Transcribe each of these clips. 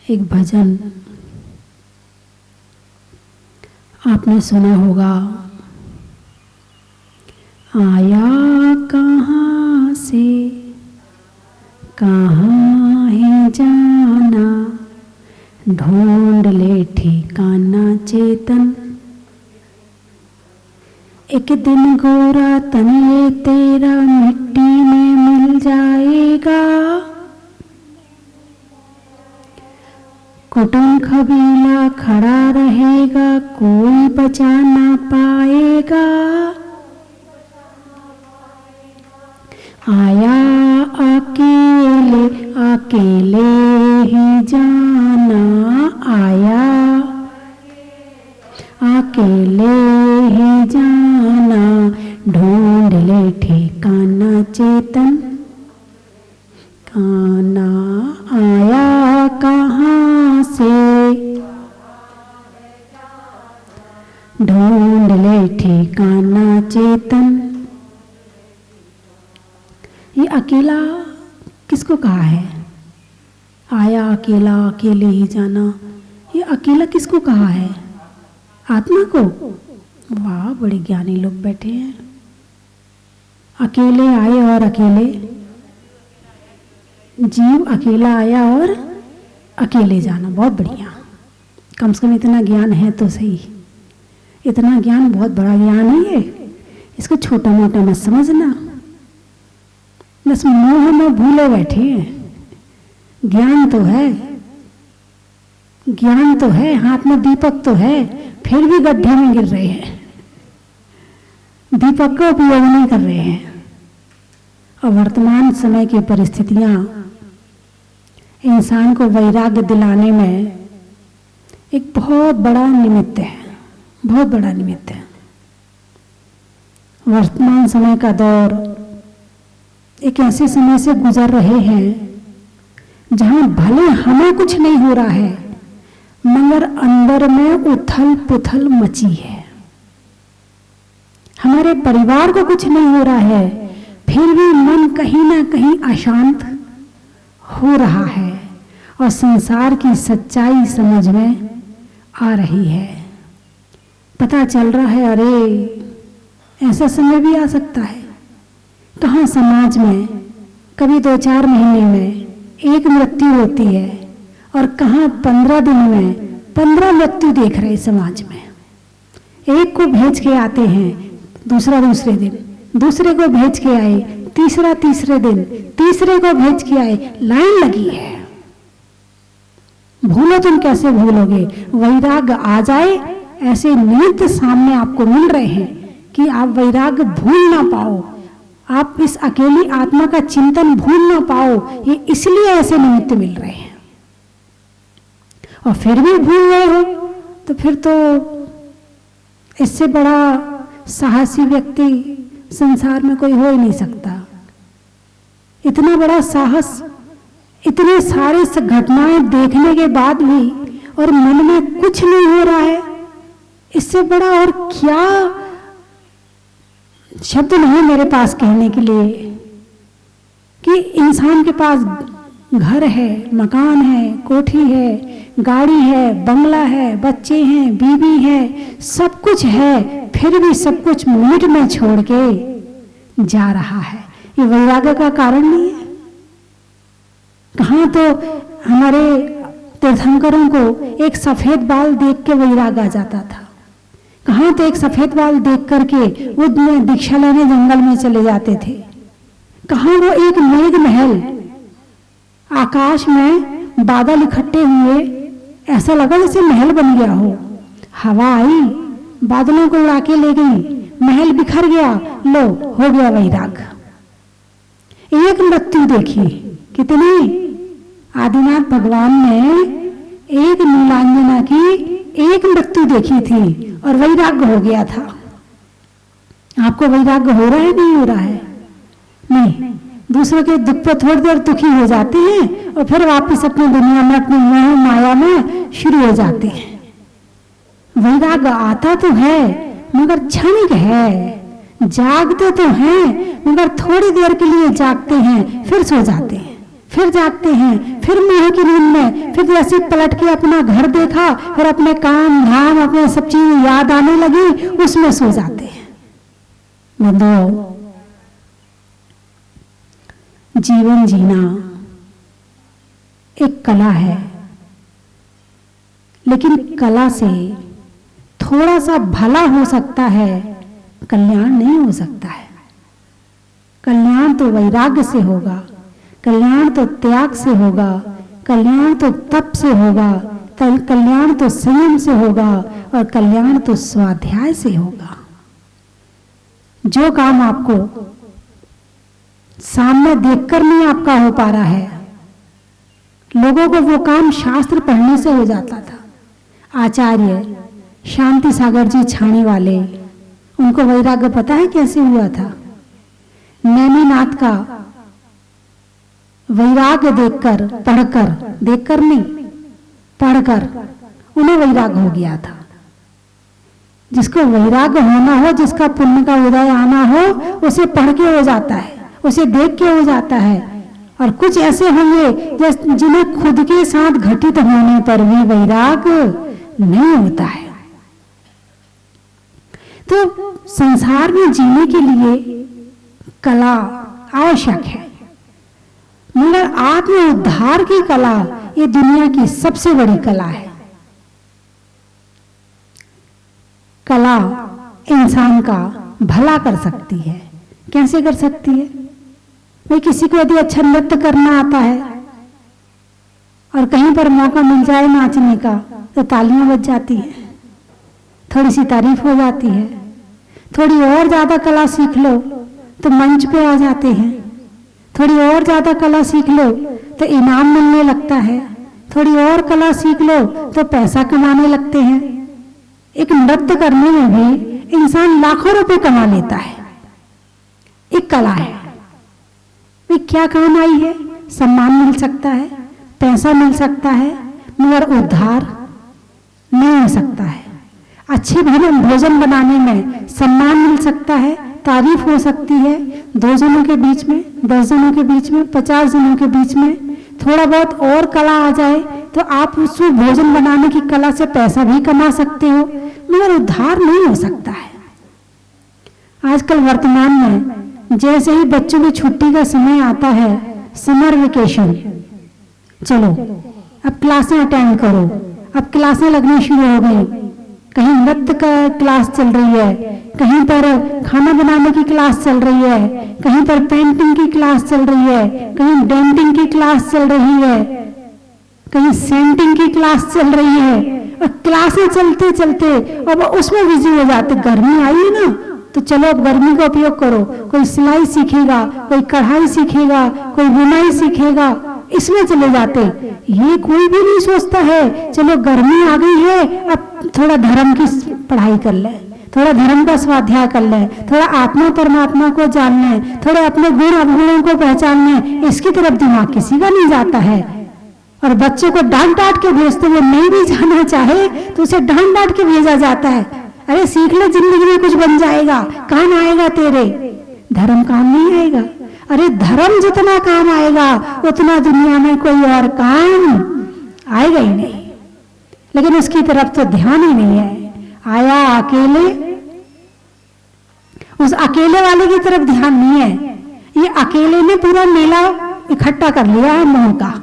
एक भजन आपने सुना होगा, आया कहाँ से कहाँ है जाना, ढूंढ ले ठिकाना चेतन। एक दिन गोरा तन ये तेरा मिट्टी में मिल जाएगा, कुटुंब कबीला खड़ा रहेगा, कोई बचा ना पाएगा। आया अकेले अकेले ही जाना, आया अकेले ही जाना, ढूंढ ले ठिकाना चेतन। काना आया कहाँ से, ढूंढ ले ठिकाना चेतन। ये अकेला किसको कहा है? आया अकेला अकेले ही जाना, ये अकेला किसको कहा है? आत्मा को। वाह, बड़े ज्ञानी लोग बैठे हैं। अकेले आए और अकेले, जीव अकेला आया और अकेले जाना, बहुत बढ़िया। कम से कम इतना ज्ञान है तो सही। इतना ज्ञान बहुत बड़ा ज्ञान है ये, इसको छोटा मोटा मत समझना। बस मोह में भूले बैठे हैं। ज्ञान तो है, ज्ञान तो है, हाथ में दीपक तो है, फिर भी गड्ढे में गिर रहे हैं, दीपक का उपयोग नहीं कर रहे हैं। और वर्तमान समय की परिस्थितियां इंसान को वैराग्य दिलाने में एक बहुत बड़ा निमित्त है, बहुत बड़ा निमित्त है। वर्तमान समय का दौर एक ऐसे समय से गुजर रहे हैं जहां भले हमें कुछ नहीं हो रहा है, मगर अंदर में उथल पुथल मची है। हमारे परिवार को कुछ नहीं हो रहा है, फिर भी मन कहीं ना कहीं अशांत हो रहा है और संसार की सच्चाई समझ में आ रही है। पता चल रहा है, अरे ऐसा समय भी आ सकता है। कहाँ समाज में कभी 2-4 महीने में एक मृत्यु होती है और कहाँ 15 दिन में 15 मृत्यु देख रहे समाज में। एक को भेज के आते हैं, दूसरे दिन, दूसरे को भेज के आए, तीसरे दिन, तीसरे को भेज के आए, लाइन लगी है। भूलो तुम कैसे भूलोगे? वैराग्य आ जाए, ऐसे निमित्त सामने आपको मिल रहे हैं कि आप वैराग्य भूल ना पाओ, आप इस अकेली आत्मा का चिंतन भूल ना पाओ। ये इसलिए ऐसे निमित्त मिल रहे हैं। और फिर भी भूल गए हो तो फिर तो इससे बड़ा साहसी व्यक्ति संसार में कोई हो ही नहीं सकता। इतना बड़ा साहस, इतने सारे घटनाएं देखने के बाद भी और मन में कुछ नहीं हो रहा है, इससे बड़ा और क्या शब्द नहीं मेरे पास कहने के लिए कि इंसान के पास घर है, मकान है, कोठी है, गाड़ी है, बंगला है, बच्चे हैं, बीवी है, सब कुछ है, फिर भी सब कुछ मिनट में छोड़ के जा रहा है। ये वैराग्य का कारण नहीं है? कहाँ तो हमारे तीर्थंकरों को एक सफेद बाल देख के वैराग आ जाता था। कहाँ तो एक सफेद बाल देख करके वो दीक्षा लेने जंगल में चले जाते थे। कहाँ वो एक मेघ महल, आकाश में बादल इकट्ठे हुए, ऐसा लगा जैसे महल बन गया हो। हवा आई, बादलों को उड़ा के ले गई, महल बिखर गया, लो हो गया वैराग। एक मृत्यु देखी, कितनी? आदिनाथ भगवान ने एक नीलांजना की एक मृत्यु देखी थी और वैराग्य हो गया था। आपको वैराग्य हो रहा है, नहीं हो रहा है? नहीं। दूसरों के दुख पर थोड़ी देर दुखी हो जाते हैं और फिर वापस अपनी दुनिया में, अपनी मोह माया में शुरू हो जाते हैं। वैराग्य आता तो है मगर क्षणिक है, जागते तो हैं मगर थोड़ी देर के लिए जागते हैं, फिर सो जाते हैं, फिर जागते हैं, फिर मोह की नींद में, फिर जैसे पलट के अपना घर देखा, फिर अपने काम धाम अपने सब चीज याद आने लगी, उसमें सो जाते हैं। बंधुओं, जीवन जीना एक कला है, लेकिन कला से थोड़ा सा भला हो सकता है, कल्याण नहीं हो सकता है। कल्याण तो वैराग्य से होगा, कल्याण तो त्याग से होगा, कल्याण तो तप से होगा, कल्याण तो संयम से होगा, और कल्याण तो स्वाध्याय से होगा। जो काम आपको सामने देखकर नहीं आपका हो पा रहा है, लोगों को वो काम शास्त्र पढ़ने से हो जाता था। आचार्य शांति सागर जी छाणी वाले, उनको वैराग्य पता है कैसे हुआ था? नैमीनाथ का वैराग्य देखकर, पढ़कर, देखकर नहीं पढ़कर उन्हें वैराग्य हो गया था। जिसको वैराग्य होना हो, जिसका पुण्य का उदय आना हो, उसे पढ़ के हो जाता है, उसे देख के हो जाता है। और कुछ ऐसे होंगे जिन्हें खुद के साथ घटित होने पर भी वैराग्य नहीं होता है। तो संसार में जीने के लिए कला आवश्यक है, मगर आत्म उद्धार की कला ये दुनिया की सबसे बड़ी कला है। कला इंसान का भला कर सकती है। कैसे कर सकती है? भाई किसी को यदि अच्छा नृत्य करना आता है और कहीं पर मौका मिल जाए नाचने का, तो तालियां बज जाती हैं, थोड़ी सी तारीफ हो जाती है। थोड़ी और ज्यादा कला सीख लो तो मंच पे आ जाते हैं, थोड़ी और ज्यादा कला सीख लो तो इनाम मिलने लगता है, थोड़ी और कला सीख लो तो पैसा कमाने लगते हैं। एक नृत्य करने में भी इंसान लाखों रुपए कमा लेता है। एक कला है। वे क्या काम आई है? सम्मान मिल सकता है, पैसा मिल सकता है, मगर उद्धार नहीं हो सकता है। अच्छे भोजन बनाने में सम्मान मिल सकता है, तारीफ हो सकती है। 2 जनों के बीच में, 10 जनों के बीच में, 50 जनों के बीच में थोड़ा बहुत और कला आ जाए तो आप उस भोजन बनाने की कला से पैसा भी कमा सकते हो, मगर उद्धार नहीं हो सकता है। आजकल वर्तमान में जैसे ही बच्चों की छुट्टी का समय आता है, समर वेकेशन, चलो अब क्लासें अटेंड करो, अब क्लासें लगनी शुरू हो गई। कहीं नृत्य का क्लास चल रही है, कहीं पर खाना बनाने की क्लास चल रही है, कहीं पर पेंटिंग की क्लास चल रही है, कहीं डेंटिंग की क्लास चल रही है, कहीं सेंटिंग की क्लास चल रही है। और क्लासें चलते चलते अब उसमें बिजी हो जाते। गर्मी आई है ना, तो चलो अब गर्मी का उपयोग करो। कोई सिलाई सीखेगा, कोई कढ़ाई सीखेगा, कोई बुनाई सीखेगा, इसमें चले जाते। ये कोई भी नहीं सोचता है चलो गर्मी आ गई है, अब थोड़ा धर्म की पढ़ाई कर ले, थोड़ा धर्म का स्वाध्याय कर ले, थोड़ा आत्मा परमात्मा को जानने, थोड़े अपने गुण अवगुणों को पहचानने, इसकी तरफ दिमाग किसी का नहीं जाता है। और बच्चे को डांट डांट के भेजते हुए नहीं भी जाना चाहे तो उसे डांट डांट के भेजा जाता है। अरे सीख ले, जिंदगी में कुछ बन जाएगा, काम आएगा तेरे। धर्म काम नहीं आएगा। अरे धर्म जितना काम आएगा उतना दुनिया में कोई और काम आएगा ही नहीं। लेकिन उसकी तरफ तो ध्यान ही नहीं है। आया अकेले, उस अकेले वाले की तरफ ध्यान नहीं है। ये अकेले ने पूरा मेला इकट्ठा कर लिया है मोह का,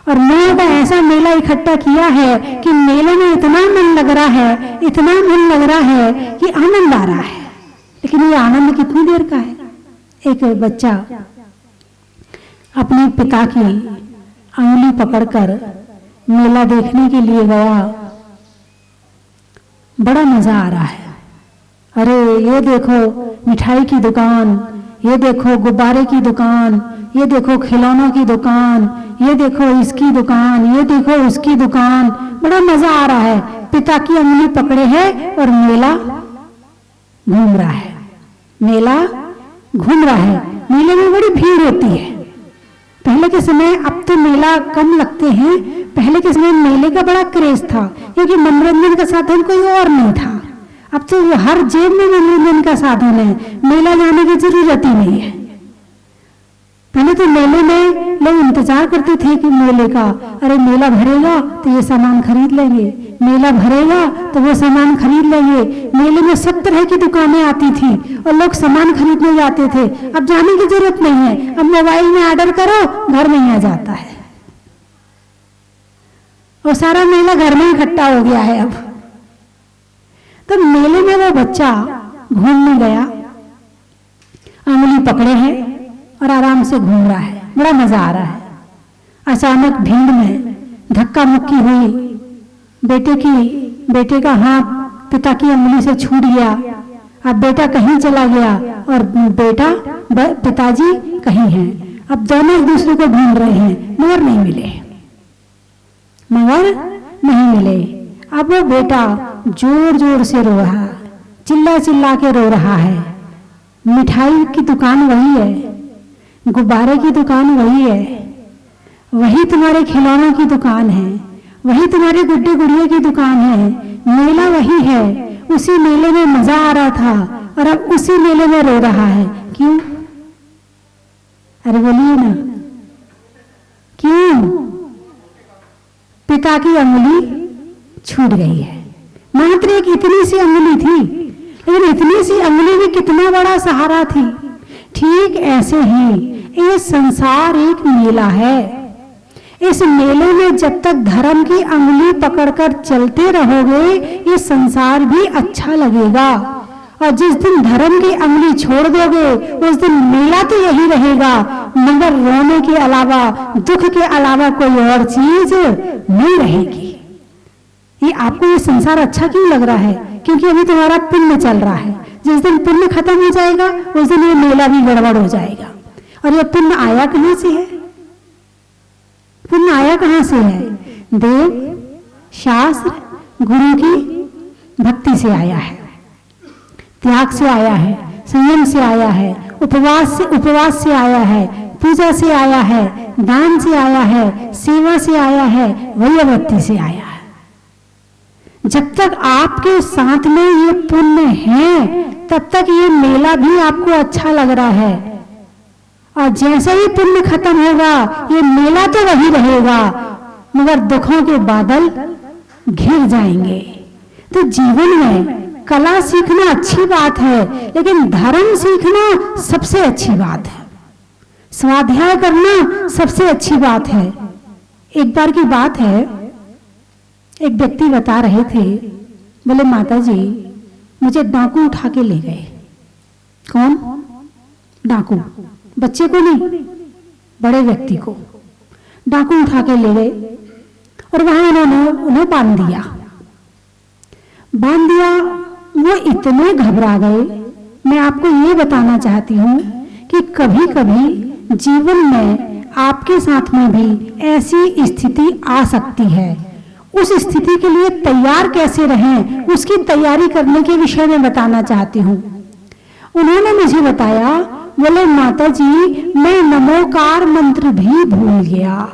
और मोह का ऐसा मेला इकट्ठा किया है कि मेले में इतना मन लग रहा है, इतना मन लग रहा है कि आनंद आ रहा है। लेकिन ये आनंद कितनी देर का है? एक बच्चा अपने पिता की अंगुली पकड़कर मेला देखने के लिए गया, बड़ा मजा आ रहा है। अरे ये देखो मिठाई की दुकान, ये देखो गुब्बारे की दुकान, ये देखो खिलौनों की दुकान, ये देखो इसकी दुकान, ये देखो उसकी दुकान, बड़ा मजा आ रहा है। पिता की अंगुली पकड़े है और मेला घूम रहा है, मेला घूम रहा है। मेले में बड़ी भीड़ होती है। पहले के समय, अब तो मेला कम लगते हैं, पहले के समय मेले का बड़ा क्रेज था, क्योंकि मनोरंजन का साधन कोई और नहीं था। अब तो हर जेब में मनोरंजन का साधन है, मेला जाने की जरूरत ही नहीं है। पहले तो मेले में लोग इंतजार करते थे कि मेले का, अरे मेला भरेगा तो ये सामान खरीद लेंगे, मेला भरेगा तो वो सामान खरीद लेंगे। मेले में सब तरह की दुकानें आती थी और लोग सामान खरीदने जाते थे। अब जाने की जरूरत नहीं है, अब मोबाइल में ऑर्डर करो, घर में ही आ जाता है और सारा मेला घर में इकट्ठा हो गया है। अब तो मेले में वो बच्चा घूमने गया, उंगली पकड़े है और आराम से घूम रहा है, बड़ा मजा आ रहा है। अचानक भीड़ में धक्का मुक्की हुई, बेटे का हाथ पिता की उंगली से छूट गया। अब बेटा कहीं चला गया और पिताजी कहीं हैं। अब दोनों एक दूसरे को ढूंढ रहे हैं, मगर नहीं मिले। अब वो बेटा जोर जोर से रो रहा है, चिल्ला चिल्ला के रो रहा है। मिठाई की दुकान वही है, गुब्बारे की दुकान वही है, वही तुम्हारे खिलौनों की दुकान है, वही तुम्हारे गुड्डे गुड़िया की दुकान है, मेला वही है, उसी मेले में मजा आ रहा था और अब उसी मेले में रो रहा है। क्यों? अरे बोलिए ना, क्यों? पिता की अंगुली छूट गई है। मात्र एक इतनी सी अंगुली थी, लेकिन इतनी सी अंगुली में कितना बड़ा सहारा थी। ठीक ऐसे ही ये संसार एक मेला है। इस मेले में जब तक धर्म की अंगुली पकड़कर चलते रहोगे, ये संसार भी अच्छा लगेगा। और जिस दिन धर्म की अंगुली छोड़ दोगे, उस दिन मेला तो यही रहेगा, मगर रोने के अलावा, दुख के अलावा कोई और चीज नहीं रहेगी। ये आपको ये संसार अच्छा क्यों लग रहा है? क्योंकि अभी तुम्हारा पुण्य चल रहा है। जिस दिन पुण्य खत्म हो जाएगा, उस दिन ये मेला भी गड़बड़ हो जाएगा। और ये पुण्य आया कहां से है? पुण्य आया कहां से है? देव, शास्त्र, गुरु की भक्ति से आया है, त्याग से आया है, संयम से आया है, उपवास से आया है, पूजा से आया है, दान से आया है, सेवा से आया है, वैयवृत्ति से आया है। जब तक आपके साथ में ये पुण्य है, तब तक ये मेला भी आपको अच्छा लग रहा है। और जैसे ही पुण्य खत्म होगा, ये मेला तो वही रहेगा, मगर दुखों के बादल घिर जाएंगे। तो जीवन में कला सीखना अच्छी बात है, लेकिन धर्म सीखना सबसे अच्छी बात है। स्वाध्याय करना सबसे अच्छी बात है। एक बार की बात है, एक व्यक्ति बता रहे थे, बोले माता जी मुझे डाकू उठा के ले गए। कौन? डाकू। बच्चे को नहीं, बड़े व्यक्ति को डाकू उठा के ले गए और वहां उन्होंने उन्हें बांध दिया। वो इतने घबरा गए। मैं आपको ये बताना चाहती हूँ कि कभी कभी जीवन में आपके साथ में भी ऐसी स्थिति आ सकती है। उस स्थिति के लिए तैयार कैसे रहें, उसकी तैयारी करने के विषय में बताना चाहती हूँ। उन्होंने मुझे बताया, बोले माता जी मैं नमोकार मंत्र भी भूल गया,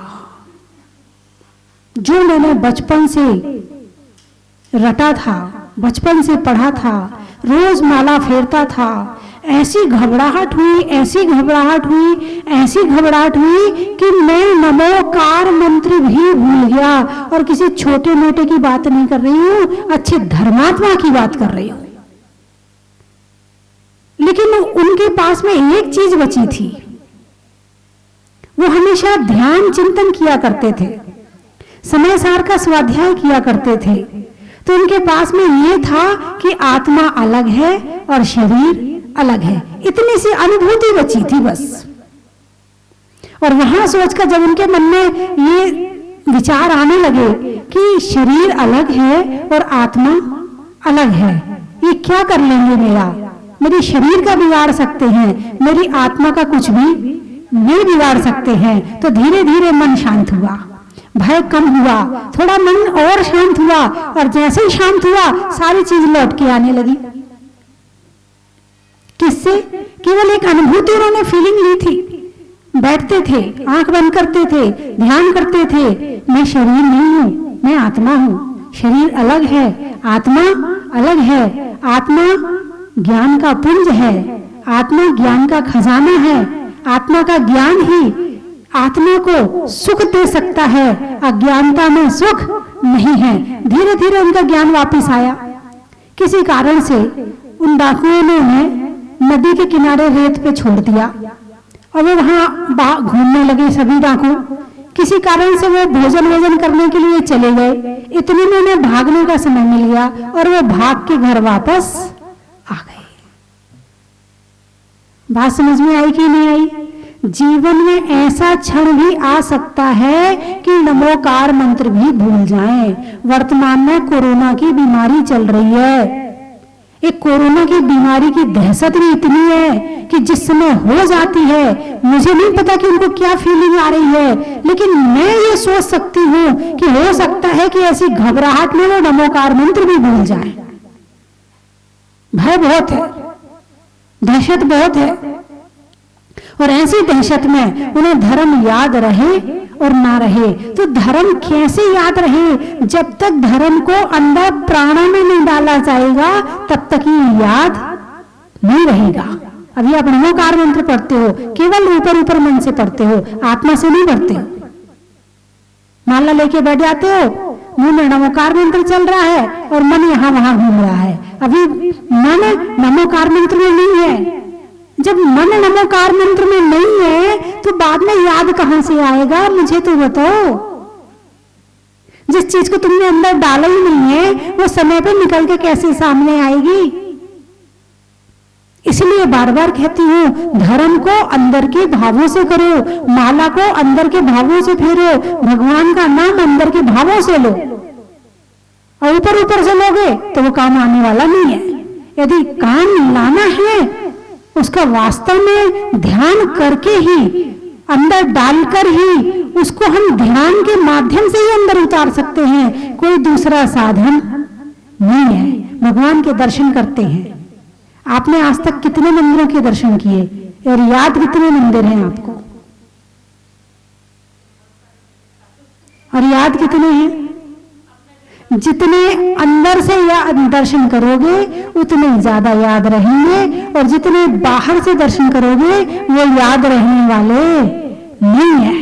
जो मैंने बचपन से रटा था, बचपन से पढ़ा था, रोज माला फेरता था। ऐसी घबराहट हुई कि मैं नमोकार मंत्र भी भूल गया। और किसी छोटे मोटे की बात नहीं कर रही हूँ, अच्छे धर्मात्मा की बात कर रही हूँ। लेकिन उनके पास में एक चीज बची थी, वो हमेशा ध्यान चिंतन किया करते थे, समय सार का स्वाध्याय किया करते थे। तो उनके पास में ये था कि आत्मा अलग है और शरीर अलग है, इतनी सी अनुभूति बची थी बस। और वहां सोचकर जब उनके मन में ये विचार आने लगे कि शरीर अलग है और आत्मा अलग है, ये क्या कर लेंगे मेरे शरीर का बिगाड़ सकते हैं, मेरी आत्मा का कुछ भी नहीं बिगाड़ सकते हैं। तो धीरे धीरे मन शांत हुआ, भय कम हुआ, थोड़ा मन और शांत हुआ। और जैसे ही शांत हुआ, सारी चीज लौट के आने लगी। किससे? केवल एक अनुभूति उन्होंने फीलिंग ली थी। बैठते थे, आंख बंद करते थे, ध्यान करते थे, मैं शरीर नहीं हूं, मैं आत्मा हूं। शरीर अलग है, आत्मा अलग है। आत्मा ज्ञान का पुंज है, आत्मा ज्ञान का खजाना है, आत्मा का ज्ञान ही आत्मा को सुख दे सकता है, अज्ञानता में सुख नहीं है। धीरे धीरे उनका ज्ञान वापस आया। किसी कारण से उन डाकुओं ने उन्हें नदी के किनारे रेत पे छोड़ दिया और वो वहां घूमने लगे सभी डाकू। किसी कारण से वो भोजन करने के लिए चले गए। इतने में उन्हें भागने का समय मिल गया और वो भाग के घर वापस आ गए। बात समझ में आई कि नहीं आई? जीवन में ऐसा क्षण भी आ सकता है कि नमोकार मंत्र भी भूल जाएं। वर्तमान में कोरोना की बीमारी चल रही है। एक कोरोना की बीमारी की दहशत भी इतनी है कि जिस समय हो जाती है, मुझे नहीं पता कि उनको क्या फीलिंग आ रही है, लेकिन मैं ये सोच सकती हूँ कि हो सकता है कि ऐसी घबराहट में वो नमोकार मंत्र भी भूल जाए। भय बहुत है, दहशत बहुत है, और ऐसी दहशत में उन्हें धर्म याद रहे और ना रहे। तो धर्म कैसे याद रहे? जब तक धर्म को अंदर प्राणों में नहीं डाला जाएगा तब तक ये याद नहीं रहेगा। अभी आप नमोकार मंत्र पढ़ते हो, केवल ऊपर ऊपर मन से पढ़ते हो, आत्मा से नहीं पढ़ते हो। माला लेके बैठ जाते हो, मुंह में नमोकार मंत्र चल रहा है और मन यहां वहां घूम रहा है। अभी मन नमोकार मंत्र में नहीं है। जब मन नमोकार मंत्र में नहीं है तो बाद में याद कहां से आएगा? मुझे तो बताओ। जिस चीज को तुमने अंदर डाला ही नहीं है वो समय पे निकल के कैसे सामने आएगी? इसलिए बार बार कहती हूं, धर्म को अंदर के भावों से करो, माला को अंदर के भावों से फेरो, भगवान का नाम अंदर के भावों से लो। और ऊपर ऊपर से लोगे तो वो काम आने वाला नहीं है। यदि काम लाना है उसका वास्तव में ध्यान करके ही, अंदर डालकर ही उसको हम ध्यान के माध्यम से ही अंदर उतार सकते हैं। कोई दूसरा साधन नहीं है। भगवान के दर्शन करते हैं। आपने आज तक कितने मंदिरों के दर्शन किए और याद कितने मंदिर हैं आपको? और याद कितने हैं? जितने अंदर से दर्शन करोगे उतने ज्यादा याद रहेंगे, और जितने बाहर से दर्शन करोगे वो याद रहने वाले नहीं है।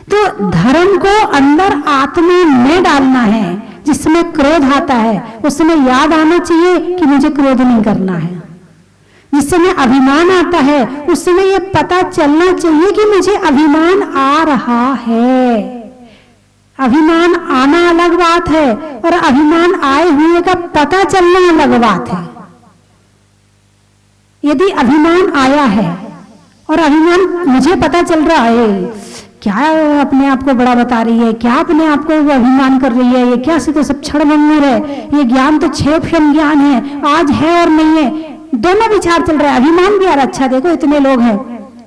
तो धर्म को अंदर आत्मा में डालना है। जिस समय क्रोध आता है उस समय याद आना चाहिए कि मुझे क्रोध नहीं करना है। जिस समय अभिमान आता है उस समय ये पता चलना चाहिए कि मुझे अभिमान आ रहा है। अभिमान आना अलग बात है और अभिमान आए हुए का पता चलना अलग बात है। यदि अभिमान आया है और अभिमान मुझे पता चल रहा है, क्या अपने आप को बड़ा बता रही है, क्या अपने आप को वो अभिमान कर रही है, ये क्या तो सब क्षणभंगुर है, ये ज्ञान तो क्षेम ज्ञान है, आज है और नहीं है, दोनों विचार चल रहा है। अभिमान भी यार अच्छा, देखो इतने लोग हैं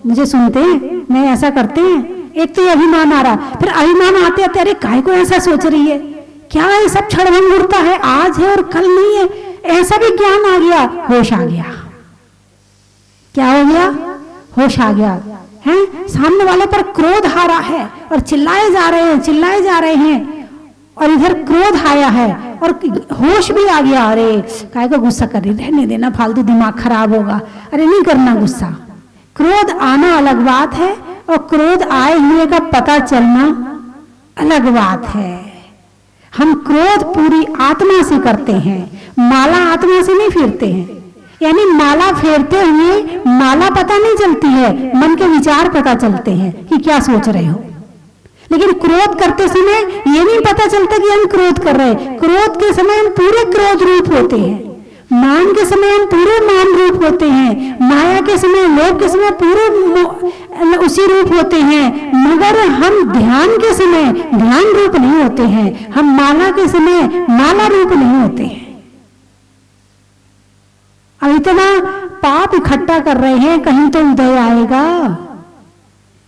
मुझे सुनते हैं, मैं ऐसा करते हैं। एक तो ये अभिमान आ रहा, फिर अभिमान आते आते अरे काय को ऐसा सोच रही है, क्या ये सब क्षणभंगुरता है, आज है और कल नहीं है, ऐसा भी ज्ञान आ गया, होश आ गया। क्या हो गया? होश आ गया है। सामने वाले पर क्रोध आ रहा है और चिल्लाए जा रहे हैं और इधर क्रोध आया है और होश भी आ गया। अरे काय को गुस्सा कर रही, रहने देना, फालतू दिमाग खराब होगा, अरे नहीं करना गुस्सा। क्रोध आना अलग बात है और क्रोध आए हुए का पता चलना अलग बात है। हम क्रोध पूरी आत्मा से करते हैं, माला आत्मा से नहीं फेरते हैं। यानी माला फेरते हुए माला पता नहीं चलती है, मन के विचार पता चलते हैं कि क्या सोच रहे हो। लेकिन क्रोध करते समय ये नहीं पता चलता कि हम क्रोध कर रहे हैं। क्रोध के समय हम पूरे क्रोध रूप होते हैं, मान के समय हम पूरे मान रूप होते हैं, माया के समय, लोभ के समय पूरे उसी रूप होते हैं। मगर हम ध्यान के समय ध्यान रूप नहीं होते हैं, हम माला के समय माला रूप नहीं होते हैं। अब इतना पाप इकट्ठा कर रहे हैं, कहीं तो उदय आएगा,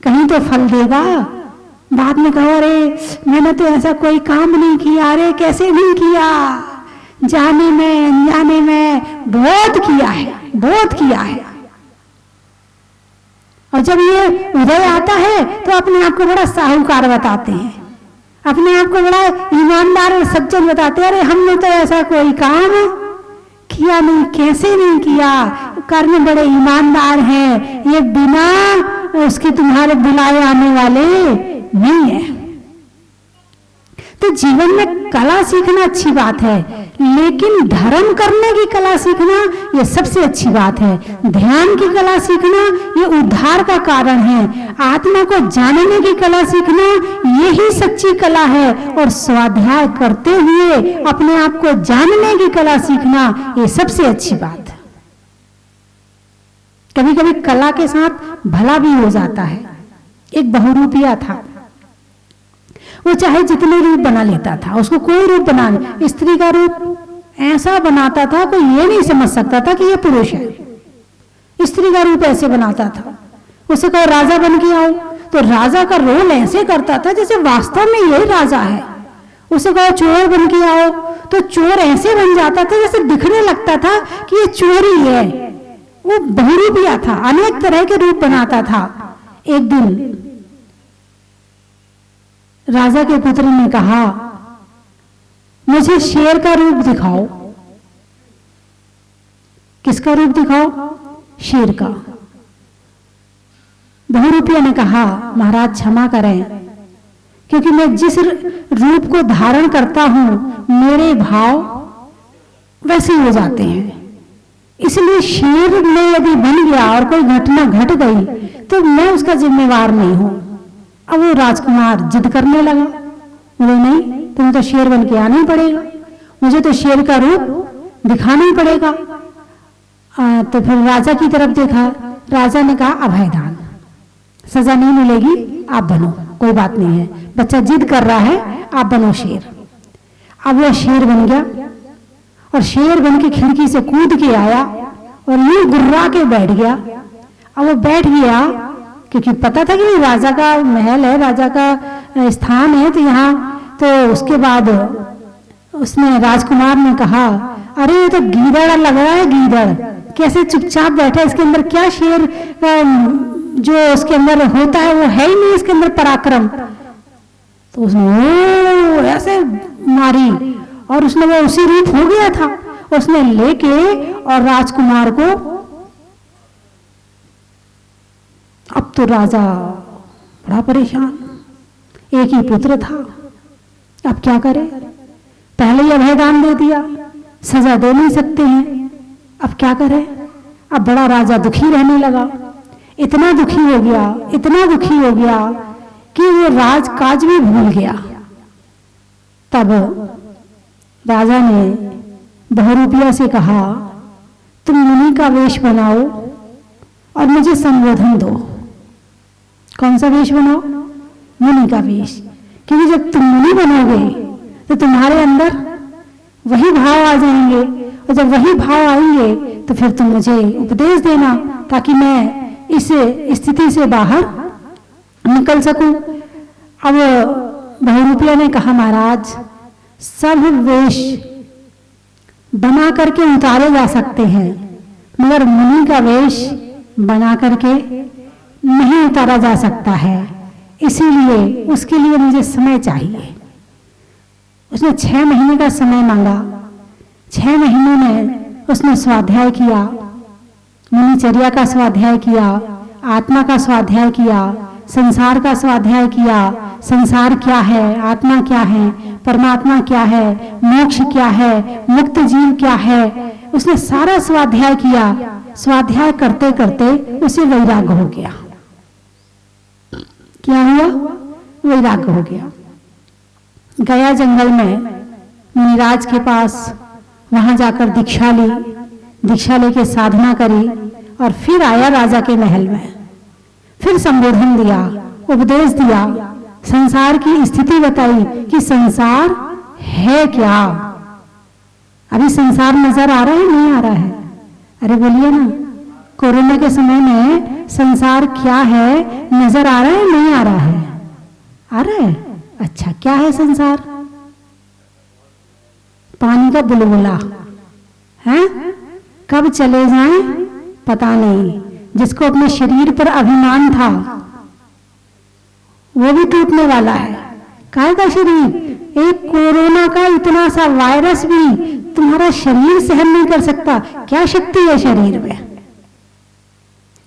कहीं तो फल देगा। बाद में कहो अरे मैंने तो ऐसा कोई काम नहीं किया, अरे कैसे नहीं किया, जाने में अनजाने में बहुत किया है, बहुत किया है। और जब ये उदय आता है तो अपने आप को बड़ा साहूकार बताते हैं, अपने आप को बड़ा ईमानदार और सज्जन बताते हैं। अरे हमने तो ऐसा कोई काम किया नहीं, कैसे नहीं किया, कर्म बड़े ईमानदार हैं, ये बिना उसके तुम्हारे बुलाए आने वाले नहीं है। तो जीवन में कला सीखना अच्छी बात है, लेकिन धर्म करने की कला सीखना ये सबसे अच्छी बात है। ध्यान की कला सीखना ये उद्धार का कारण है। आत्मा को जानने की कला सीखना यही सच्ची कला है। और स्वाध्याय करते हुए अपने आप को जानने की कला सीखना ये सबसे अच्छी बात है। कभी कभी कला के साथ भला भी हो जाता है। एक बहुरूपिया था, वो चाहे जितने रूप बना लेता था, उसको कोई रूप बना, स्त्री का रूप ऐसा बनाता था कोई ये नहीं समझ सकता था कि ये पुरुष है। स्त्री का रूप ऐसे बनाता था। उसे कहो राजा बन के आओ तो राजा का रोल ऐसे करता था जैसे वास्तव में यही राजा है। उसे कहो चोर बन के आओ तो चोर ऐसे बन जाता था जैसे दिखने लगता था कि ये चोर ही है। वो बहुरूपिया था, अनेक तरह के रूप बनाता था। एक दिन राजा के पुत्र ने कहा, मुझे शेर का रूप दिखाओ। किसका रूप दिखाओ? शेर का। बहुरूपिया ने कहा, महाराज क्षमा करें, क्योंकि मैं जिस रूप को धारण करता हूं मेरे भाव वैसे हो जाते हैं, इसलिए शेर में यदि बन गया और कोई घटना घट गई तो मैं उसका जिम्मेवार नहीं हूं। अब वो राजकुमार जिद करने लगा, बोले नहीं, तुम्हें तो शेर बन के आना ही पड़ेगा, मुझे तो शेर का रूप दिखाना ही पड़ेगा। तो फिर राजा की तरफ देखा, राजा ने कहा अभयदान, सजा नहीं मिलेगी, आप बनो, कोई बात नहीं है, बच्चा जिद कर रहा है, आप बनो शेर। अब वो शेर बन गया और शेर बन के खिड़की से कूद के आया और यूं गुर्रा के बैठ गया। अब वो बैठ गया क्योंकि पता था कि राजा का महल है, राजा का स्थान है, तो यहाँ तो उसके बाद उसने राजकुमार ने कहा, अरे ये तो गीदड़ लग रहा है, गीदड़ कैसे चुपचाप बैठा है, इसके अंदर क्या शेर जो उसके अंदर होता है वो है ही नहीं, इसके अंदर पराक्रम। तो उसने ऐसे मारी और उसने वो उसी रूप हो गया था। उसने लेके और राजकुमार को, अब तो राजा बड़ा परेशान, एक ही पुत्र था, अब क्या करे, पहले ही अभयदान दे दिया, सजा दे नहीं सकते हैं, अब क्या करे। अब बड़ा राजा दुखी रहने लगा, इतना दुखी हो गया, इतना दुखी हो गया कि वो राजकाज भी भूल गया। तब राजा ने बहुरूपिया से कहा, तुम मुनि का वेश बनाओ और मुझे संबोधन दो। कौन सा वेश बनाओ? मुनि का वेश, क्योंकि जब तुम मुनि बनोगे तो तुम्हारे अंदर वही भाव आ जाएंगे, और जब वही भाव आएंगे तो फिर तुम मुझे उपदेश देना ताकि मैं इस स्थिति से बाहर निकल सकूं। अब बहुरूपिया ने कहा, महाराज सब वेश बना करके उतारे जा सकते हैं, मगर मुनि का वेश बना करके नहीं उतारा जा सकता है, इसीलिए उसके लिए मुझे समय चाहिए। उसने 6 महीने का समय मांगा। 6 महीनों में उसने स्वाध्याय किया, मुनिचर्या का स्वाध्याय किया, आत्मा का स्वाध्याय किया, संसार का स्वाध्याय किया। संसार क्या है, आत्मा क्या है, परमात्मा क्या है, मोक्ष क्या है, मुक्त जीव क्या है, उसने सारा स्वाध्याय किया। स्वाध्याय करते करते उसे वैराग्य हो गया। क्या हुआ? वैराग्य हो गया। गया जंगल में मुनिराज के पास, वहां जाकर दीक्षा ली, दीक्षा लेके साधना करी और फिर आया राजा के महल में, फिर संबोधन दिया, उपदेश दिया, संसार की स्थिति बताई कि संसार है क्या। अभी संसार नजर आ रहा है, नहीं आ रहा है? अरे बोलिए ना, कोरोना के समय में संसार क्या है, नजर आ रहा है, नहीं आ रहा है? आ रहा है। अच्छा, क्या है संसार? पानी का बुलबुला है, कब चले जाएं पता नहीं। जिसको अपने शरीर पर अभिमान था वो भी टूटने वाला है। काय का शरीर? एक कोरोना का इतना सा वायरस भी तुम्हारा शरीर सहन नहीं कर सकता। क्या शक्ति है शरीर में?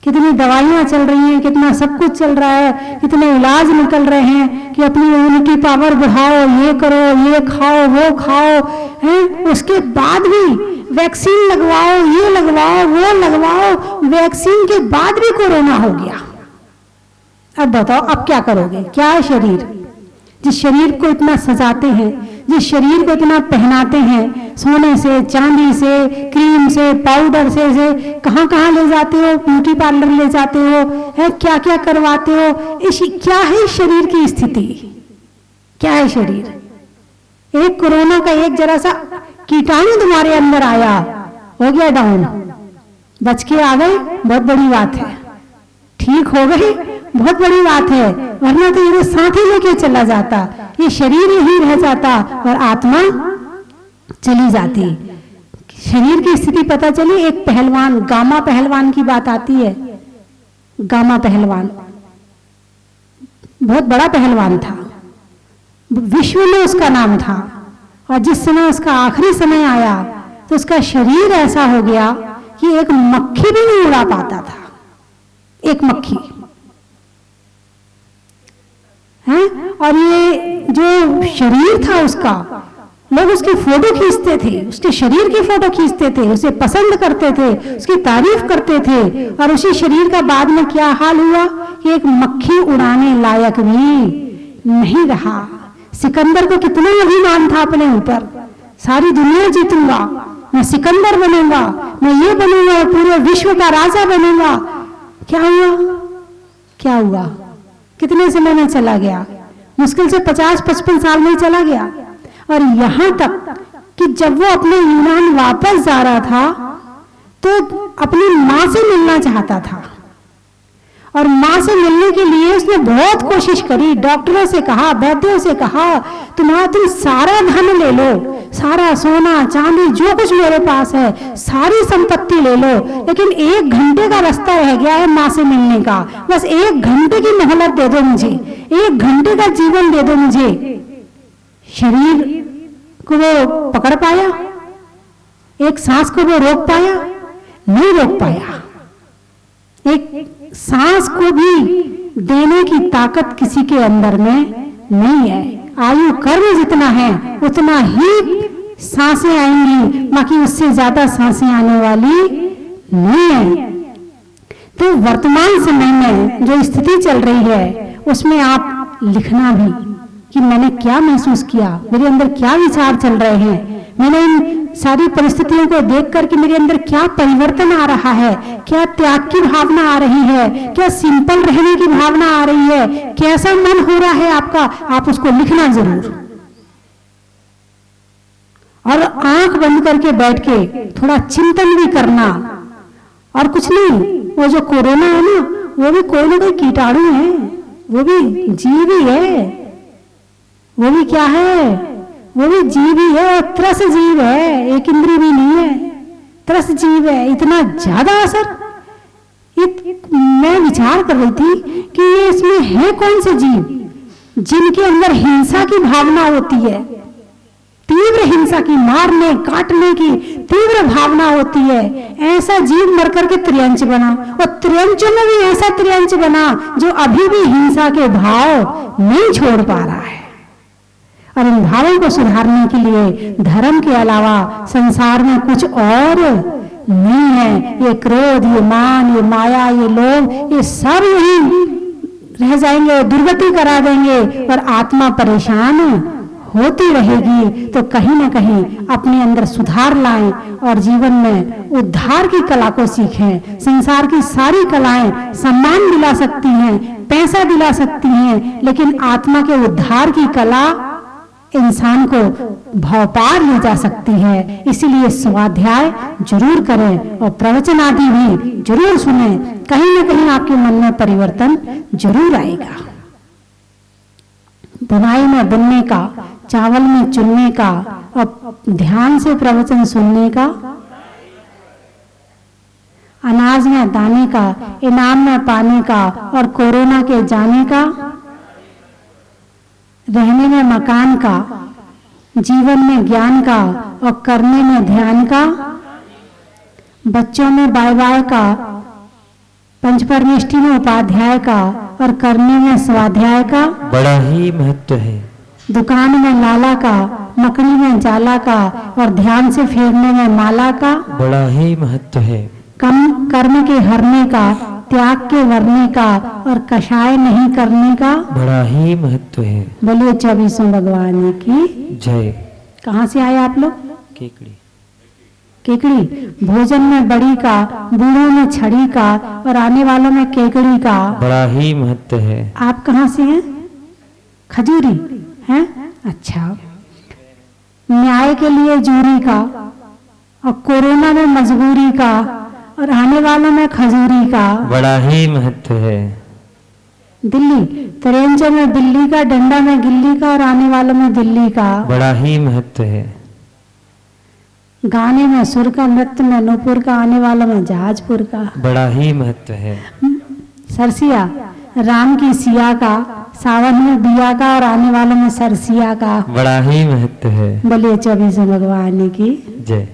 कितनी दवाइयाँ चल रही हैं, कितना सब कुछ चल रहा है, कितने इलाज निकल रहे हैं कि अपनी इम्यूनिटी पावर बढ़ाओ, ये करो, ये खाओ, वो खाओ, हैं? उसके बाद भी वैक्सीन लगवाओ, ये लगवाओ, वो लगवाओ, वैक्सीन के बाद भी कोरोना हो गया। अब बताओ अब क्या करोगे? क्या है शरीर? जिस शरीर को इतना सजाते हैं, जिस शरीर को इतना पहनाते हैं, सोने से, चांदी से, क्रीम से, पाउडर से कहाँ कहाँ ले जाते हो, ब्यूटी पार्लर ले जाते हो, है क्या क्या करवाते हो। क्या है शरीर की स्थिति? क्या है शरीर? एक कोरोना का एक जरा सा कीटाणु तुम्हारे अंदर आया, हो गया डाउन, बच के आ गए, बहुत बड़ी बात है। ठीक हो गई, बहुत बड़ी बात है, वरना तो ये साथ ही लेके चला जाता, ये शरीर यही रह जाता और आत्मा चली जाती। शरीर की स्थिति पता चली। एक पहलवान, गामा पहलवान की बात आती है। गामा पहलवान बहुत बड़ा पहलवान था, विश्व में उसका नाम था, और जिस समय उसका आखिरी समय आया तो उसका शरीर ऐसा हो गया कि एक मक्खी भी नहीं उड़ा पाता था, एक मक्खी है। और ये जो शरीर था उसका, लोग उसकी फोटो खींचते थे, उसके शरीर की फोटो खींचते थे, उसे पसंद करते थे, उसकी तारीफ करते थे। और उसी शरीर का बाद में क्या हाल हुआ कि एक मक्खी उड़ाने लायक भी नहीं रहा। सिकंदर को कितना अभिमान था अपने ऊपर, सारी दुनिया जीतूंगा, मैं सिकंदर बनूंगा, मैं ये बनूंगा, पूरे विश्व का राजा बनूंगा। क्या हुआ? क्या हुआ? कितने समय में चला गया? मुश्किल से 50-55 साल में चला गया। और यहां तक कि जब वो अपने यूनान वापस जा रहा था तो अपनी मां से मिलना चाहता था, और मां से मिलने के लिए उसने बहुत कोशिश करी, डॉक्टरों से कहा, वैद्यों से कहा, तुम सारा धन ले लो, सारा सोना चांदी जो कुछ मेरे पास है सारी संपत्ति ले लो, लेकिन 1 घंटे का रास्ता रह गया है मां से मिलने का, बस 1 घंटे की मोहलत दे दो मुझे, 1 घंटे का जीवन दे दो मुझे। शरीर को वो पकड़ पाया? एक सांस को वो रोक पाया? नहीं रोक पाया। एक सांस को भी देने की ताकत किसी के अंदर में नहीं है। आयु कर्म जितना है उतना ही सांसें आएंगी, बाकी उससे ज्यादा सांसें आने वाली नहीं है। तो वर्तमान समय में जो स्थिति चल रही है उसमें आप लिखना भी कि मैंने क्या महसूस किया, मेरे अंदर क्या विचार चल रहे हैं, मैंने इन सारी परिस्थितियों को देख करके मेरे अंदर क्या परिवर्तन आ रहा है, क्या त्याग की भावना आ रही है, क्या सिंपल रहने की भावना आ रही है, कैसा मन हो रहा है आपका, आप उसको लिखना जरूर। और आंख बंद करके बैठ के थोड़ा चिंतन भी करना। और कुछ नहीं, वो जो कोरोना है ना, वो भी कोई ना कोई कीटाणु है, वो भी जीव ही है। वो भी क्या है? वो भी जीव ही है, त्रस जीव है, एक इंद्री भी नहीं है, त्रस जीव है। इतना ज्यादा असर, मैं विचार कर रही थी कि ये इसमें है कौन से जीव जिनके अंदर हिंसा की भावना होती है, तीव्र हिंसा की, मारने काटने की तीव्र भावना होती है। ऐसा जीव मर करके त्रियंच बना, और त्रियंचों में भी ऐसा त्रियंच बना जो अभी भी हिंसा के भाव नहीं छोड़ पा रहा है। और इन भावों को सुधारने के लिए धर्म के अलावा संसार में कुछ और नहीं है। ये क्रोध, ये मान, ये माया, ये लोभ, ये सब यही रह जाएंगे, दुर्गति करा देंगे और आत्मा परेशान होती रहेगी। तो कहीं ना कहीं अपने अंदर सुधार लाएं और जीवन में उद्धार की कला को सीखें। संसार की सारी कलाएं सम्मान दिला सकती हैं, पैसा दिला सकती हैं, लेकिन आत्मा के उद्धार की कला इंसान को भवपार ले जा सकती है। इसीलिए स्वाध्याय जरूर करें और प्रवचन आदि भी जरूर सुने, कहीं ना कहीं आपके मन में परिवर्तन जरूर आएगा। बुनाई में बुनने का, चावल में चुनने का और ध्यान से प्रवचन सुनने का, अनाज में दाने का, इनाम में पाने का और कोरोना के जाने का, रहने में मकान का, जीवन में ज्ञान का और करने में ध्यान का, बच्चों में बाय बाय का, पंचपरमेष्ठी में उपाध्याय का और करनी में स्वाध्याय का बड़ा ही महत्व है। दुकान में लाला का, मकड़ी में जाला का और ध्यान से फेरने में माला का बड़ा ही महत्व है। कर्म के हरने का, त्याग के वरने का और कषाय नहीं करने का बड़ा ही महत्व है। बोलिए 24 भगवान की जय। कहाँ से आए आप लोग? केकड़ी। केकड़ी। भोजन में बड़ी का, बूढ़ों में छड़ी का और आने वालों में केकड़ी का बड़ा ही महत्व है। आप कहाँ से हैं? खजूरी हैं? अच्छा। न्याय के लिए जूरी का और कोरोना में मजबूरी का और आने वालों में खजूरी का बड़ा ही महत्व है। दिल्ली। त्रेंचो में बिल्ली का, डंडा में गिल्ली का और आने वालों में दिल्ली का बड़ा ही महत्व है। गाने में सुर का, नृत्य में नूपुर का, आने वालों में जहाजपुर का बड़ा ही महत्व है। सरसिया। राम की सिया का, सावन में बिया का और आने वालों में सरसिया का बड़ा ही महत्व है। बोलिए 24 भगवान की जय।